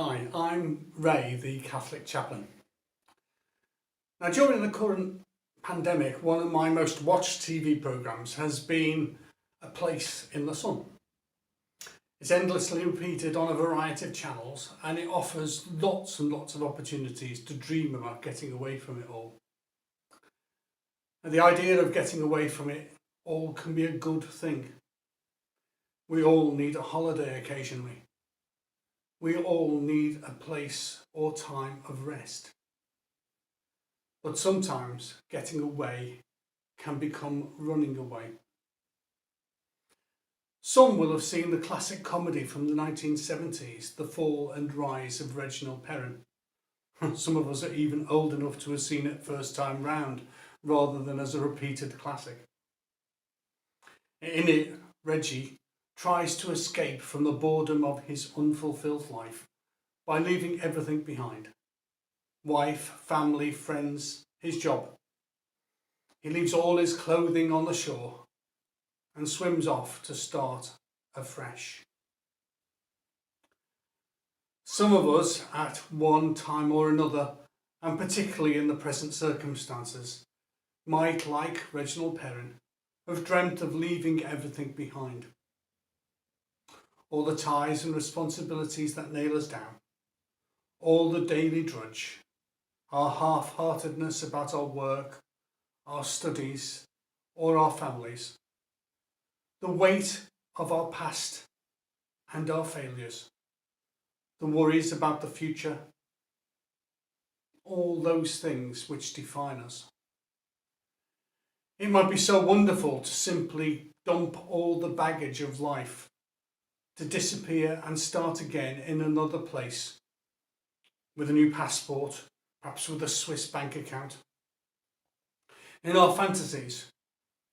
Hi, I'm Ray, the Catholic chaplain. Now, during the current pandemic, one of my most watched TV programmes has been A Place in the Sun. It's endlessly repeated on a variety of channels and it offers lots and lots of opportunities to dream about getting away from it all. And the idea of getting away from it all can be a good thing. We all need a holiday occasionally. We all need a place or time of rest. But sometimes getting away can become running away. Some will have seen the classic comedy from the 1970s, The Fall and Rise of Reginald Perrin. Some of us are even old enough to have seen it first time round, rather than as a repeated classic. In it, Reggie tries to escape from the boredom of his unfulfilled life by leaving everything behind. Wife, family, friends, his job. He leaves all his clothing on the shore and swims off to start afresh. Some of us at one time or another, and particularly in the present circumstances, might, like Reginald Perrin, have dreamt of leaving everything behind. All the ties and responsibilities that nail us down, all the daily drudge, our half-heartedness about our work, our studies, or our families, the weight of our past and our failures, the worries about the future, all those things which define us. It might be so wonderful to simply dump all the baggage of life, to disappear and start again in another place, with a new passport, perhaps with a Swiss bank account. In our fantasies,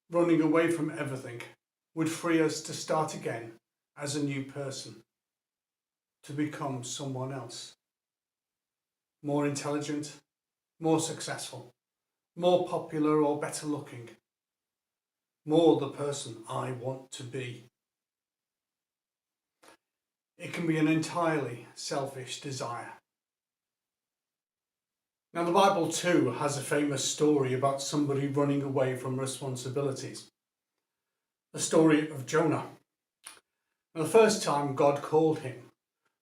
running away from everything would free us to start again as a new person, to become someone else. More intelligent, more successful, more popular or better looking, more the person I want to be. It can be an entirely selfish desire. Now, the Bible too has a famous story about somebody running away from responsibilities. The story of Jonah. Now, the first time God called him,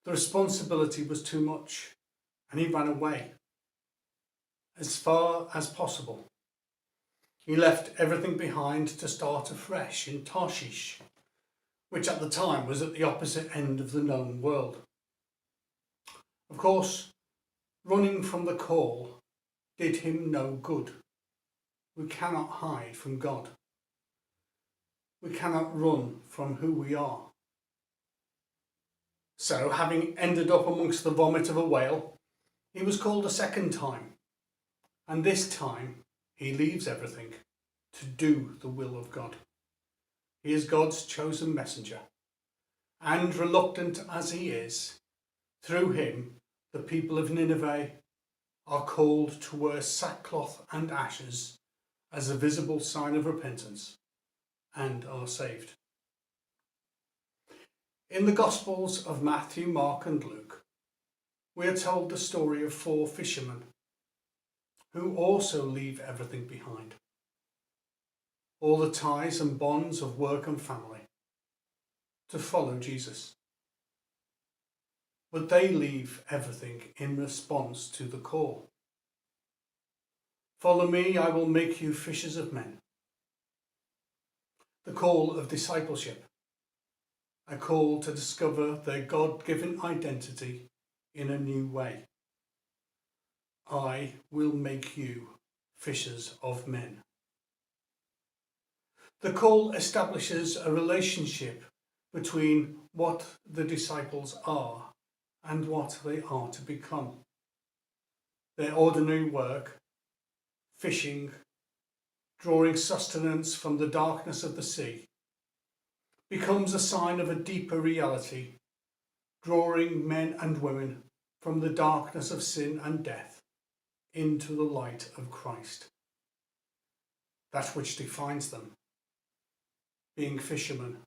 the responsibility was too much and he ran away as far as possible. He left everything behind to start afresh in Tarshish, which at the time was at the opposite end of the known world. Of course, running from the call did him no good. We cannot hide from God. We cannot run from who we are. So, having ended up amongst the vomit of a whale, he was called a second time. And this time, he leaves everything to do the will of God. He is God's chosen messenger. And reluctant as he is, through him, the people of Nineveh are called to wear sackcloth and ashes as a visible sign of repentance and are saved. In the Gospels of Matthew, Mark and Luke, we are told the story of 4 fishermen who also leave everything behind. All the ties and bonds of work and family to follow Jesus. But they leave everything in response to the call. Follow me, I will make you fishers of men. The call of discipleship. A call to discover their God-given identity in a new way. I will make you fishers of men. The call establishes a relationship between what the disciples are and what they are to become. Their ordinary work, fishing, drawing sustenance from the darkness of the sea, becomes a sign of a deeper reality, drawing men and women from the darkness of sin and death into the light of Christ. That which defines them, being fishermen,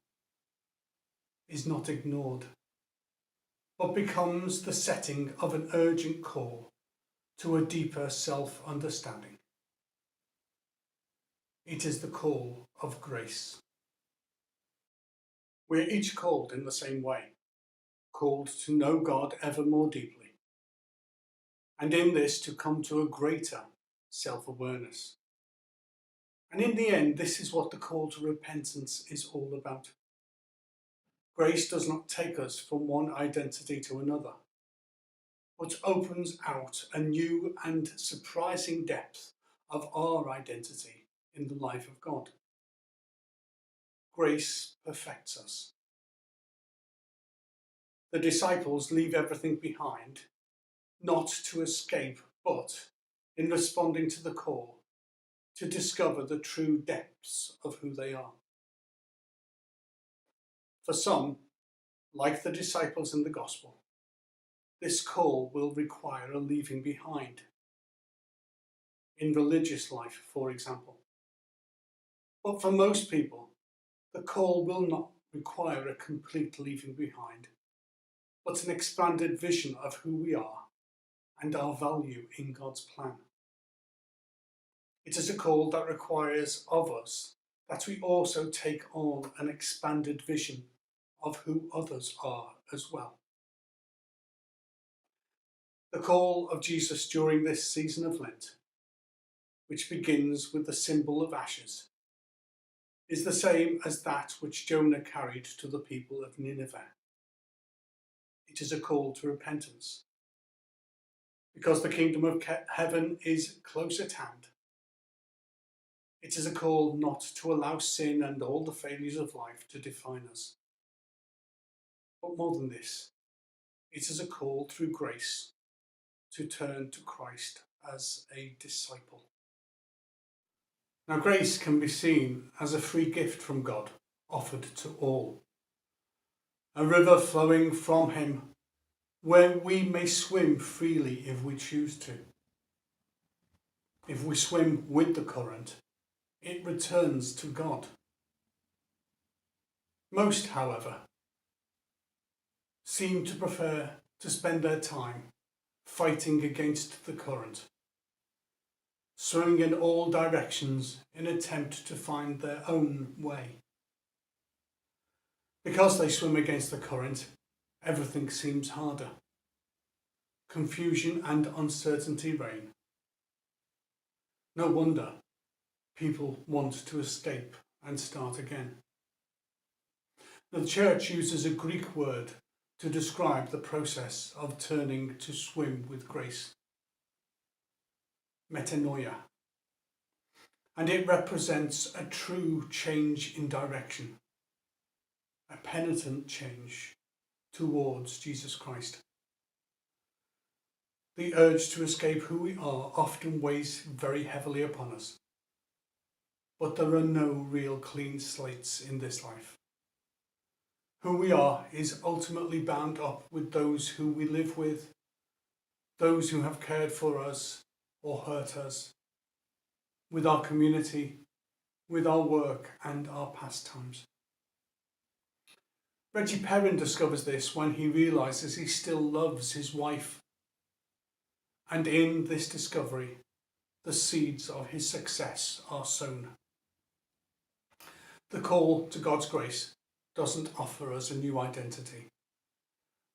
is not ignored. but becomes the setting of an urgent call to a deeper self-understanding. It is the call of grace. We are each called in the same way, called to know God ever more deeply, and in this to come to a greater self-awareness. And in the end, this is what the call to repentance is all about. Grace does not take us from one identity to another, but opens out a new and surprising depth of our identity in the life of God. Grace perfects us. The disciples leave everything behind, not to escape, but in responding to the call, to discover the true depths of who they are. For some, like the disciples in the gospel, this call will require a leaving behind. In religious life, for example. But for most people, the call will not require a complete leaving behind, but an expanded vision of who we are and our value in God's plan. It is a call that requires of us that we also take on an expanded vision of who others are as well. The call of Jesus during this season of Lent, which begins with the symbol of ashes, is the same as that which Jonah carried to the people of Nineveh. It is a call to repentance, because the kingdom of heaven is close at hand. It is a call not to allow sin and all the failures of life to define us. But more than this, it is a call through grace to turn to Christ as a disciple. Now, grace can be seen as a free gift from God, offered to all. A river flowing from him, where we may swim freely if we choose to. If we swim with the current, it returns to God. Most, however, seem to prefer to spend their time fighting against the current, swimming in all directions in an attempt to find their own way. Because they swim against the current, everything seems harder. Confusion and uncertainty reign. No wonder people want to escape and start again. The church uses a Greek word to describe the process of turning to swim with grace. Metanoia. And it represents a true change in direction, a penitent change towards Jesus Christ. The urge to escape who we are often weighs very heavily upon us, but there are no real clean slates in this life. Who we are is ultimately bound up with those who we live with, those who have cared for us or hurt us, with our community, with our work and our pastimes. Reggie Perrin discovers this when he realises he still loves his wife. And in this discovery, the seeds of his success are sown. The call to God's grace doesn't offer us a new identity,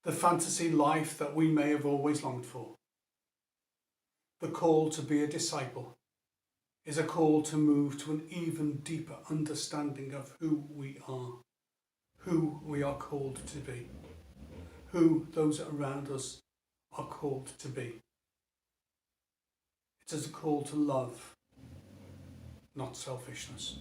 the fantasy life that we may have always longed for. The call to be a disciple is a call to move to an even deeper understanding of who we are called to be, who those around us are called to be. It is a call to love, not selfishness.